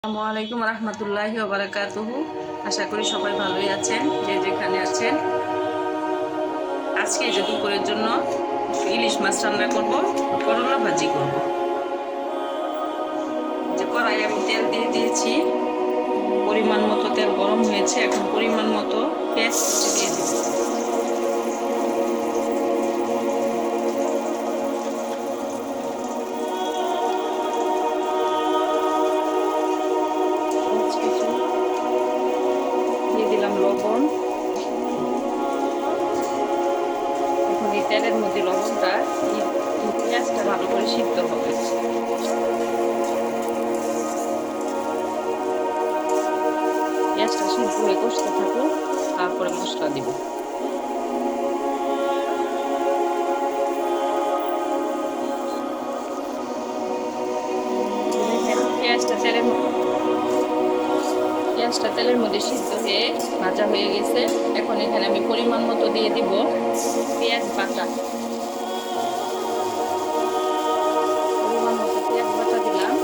আসসালামু আলাইকুম রহমতুল্লাহি ওয়া বারাকাতুহু। আশা করি সবাই ভালোই আছেন, যে যেখানে আছেন। আজকে যে দুপুরের জন্য ইলিশ মাছ রান্না করব, করলা ভাজি করব। যে কড়াই আমি তেল দিয়ে দিয়েছি, পরিমাণ মতো তেল গরম হয়েছে। এখন পরিমাণ মতো পেঁয়াজ কুচি দিয়ে দিব। দিয়ে দিলাম লবণ। এখন এই তেলের মধ্যে লবণটা, পেঁয়াজটা ভালো করে সিদ্ধ হবে। পেঁয়াজটা সিদ্ধ হয়ে কষতে থাকুন, তারপরে মশলা দিব। পেঁয়াজটা তেলের মধ্যে সিদ্ধ হয়ে ভাজা হয়ে গেছে। এখন এখানে আমি পরিমাণ মতো দিয়ে দিব পেঁয়াজ বাটা। পরিমাণ মতো পেঁয়াজ বাটা দিলাম।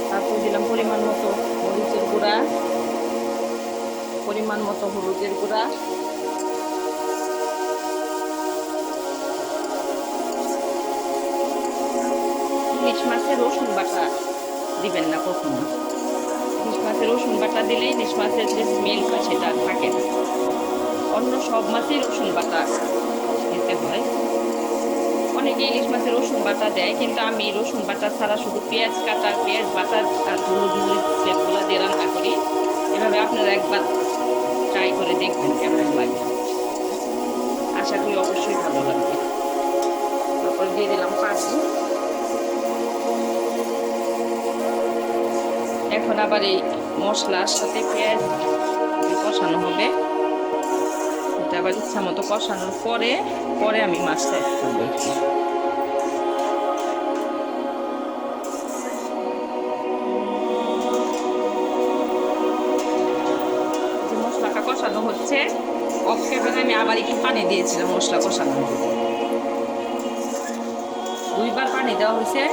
তারপর দিলাম পরিমাণ মতো মরিচের গুঁড়া, পরিমাণ মতো হলুদের গুঁড়া, ইলিশ মাছের রসুন বাটা দিবেন না কখনো। ইলিশ মাছের রসুন বাটা দিলে ইলিশ মাছের যে স্মেলটা সেটা থাকে না। অন্য সব মাছেই রসুন বাটা দিতে হয়। অনেকে ইলিশ মাছের রসুন বাটা দেয়, কিন্তু আমি রসুন বাটা ছাড়া শুধু পেঁয়াজ কাটা, পেঁয়াজ বাটা আর হলুদ মরিচ সেগুলো দিয়ে রান্না করি। এভাবে আপনারা একবার ট্রাই করে দেখবেন কেমন লাগে। আশা করি অবশ্যই ভালো লাগবে। তারপর দিয়ে দিলাম পানি। এখন আবার এই মশলার সাথে পেঁয়াজ কষানো হবে। এটা আবার ইচ্ছা মতো কষানোর পরে পরে আমি মাছটা অ্যাড করবো। যে মশলাটা কষানো হচ্ছে, অফ ক্যামেরায় আমি আবার একটু পানি দিয়েছিলাম মশলা কষানোর জন্য। 2বার পানি দেওয়া হয়েছে।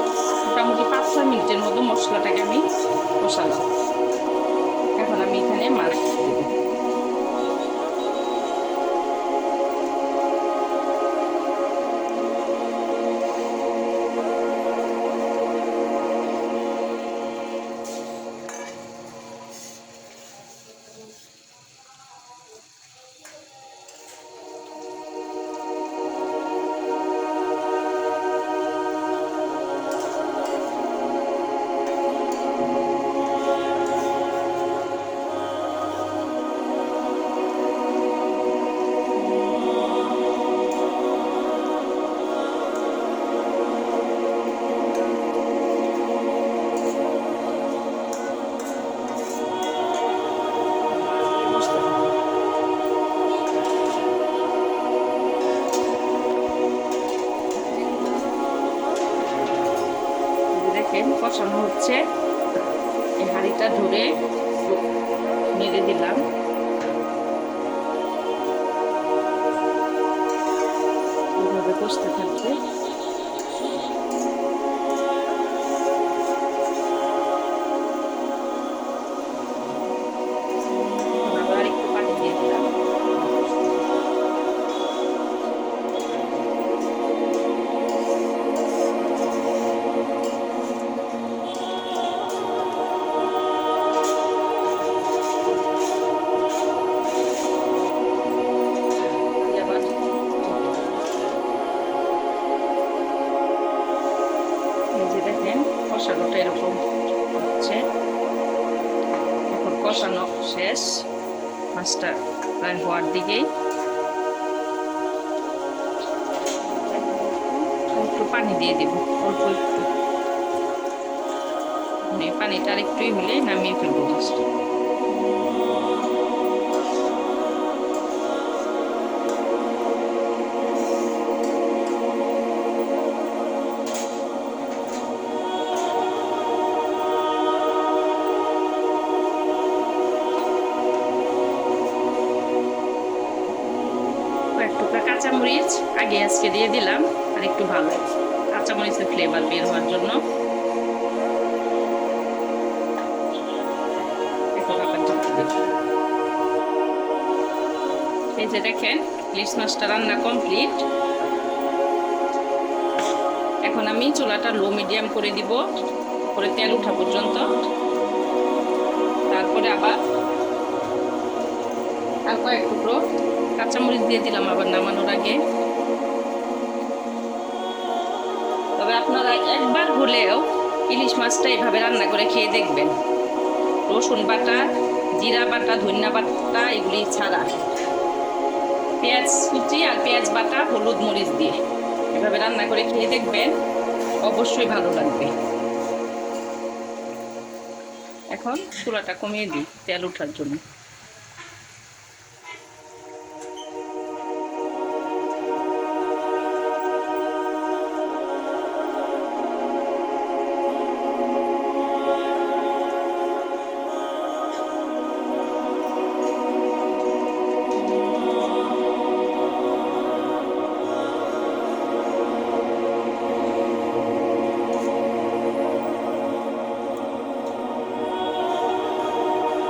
মোটামুটি 5-6 মিনিটের মতো মশলাটাকে আমি কষালাম। এখন আমি এখানে মাছ দেব। কষানো হচ্ছে, এই হাঁড়িটা ধরে নেড়ে দিলাম। এইভাবে কষতে থাকবে। আবার একটু পানি দিয়ে দিলাম। কষানোটা এরকম হচ্ছে। এখন কষানো শেষ, মাছটা প্রায় হওয়ার দিকেই। একটু পানি দিয়ে দিব, অল্প একটু। পানিটা আর একটুই হলে নামিয়ে ফেলবো মাছটা। কাঁচামরিচ আগে আজকে দিয়ে দিলাম, আর একটু ভালো কাঁচামরিচের ফ্লেভার বের হওয়ার জন্য। এই যে দেখেন ইলিশ মাছটা রান্না কমপ্লিট। এখন আমি চুলাটা লো মিডিয়াম করে দিব, করে তেল ওঠা পর্যন্ত। তারপরে আবার আর কয়েক টুকরো কাঁচামরিচ দিয়ে দিলাম আবার নামানোর আগে। তবে আপনারা একবার হলেও ইলিশ মাছটা এভাবে রান্না করে খেয়ে দেখবেন, রসুন বাটা, জিরা বাটা, ধনিয়া বাটা এগুলি ছাড়া, পেঁয়াজ কুচি আর পেঁয়াজ বাটা, হলুদ মরিচ দিয়ে এভাবে রান্না করে খেয়ে দেখবেন, অবশ্যই ভালো লাগবে। এখন চুলাটা কমিয়ে দিই তেল ওঠার জন্য।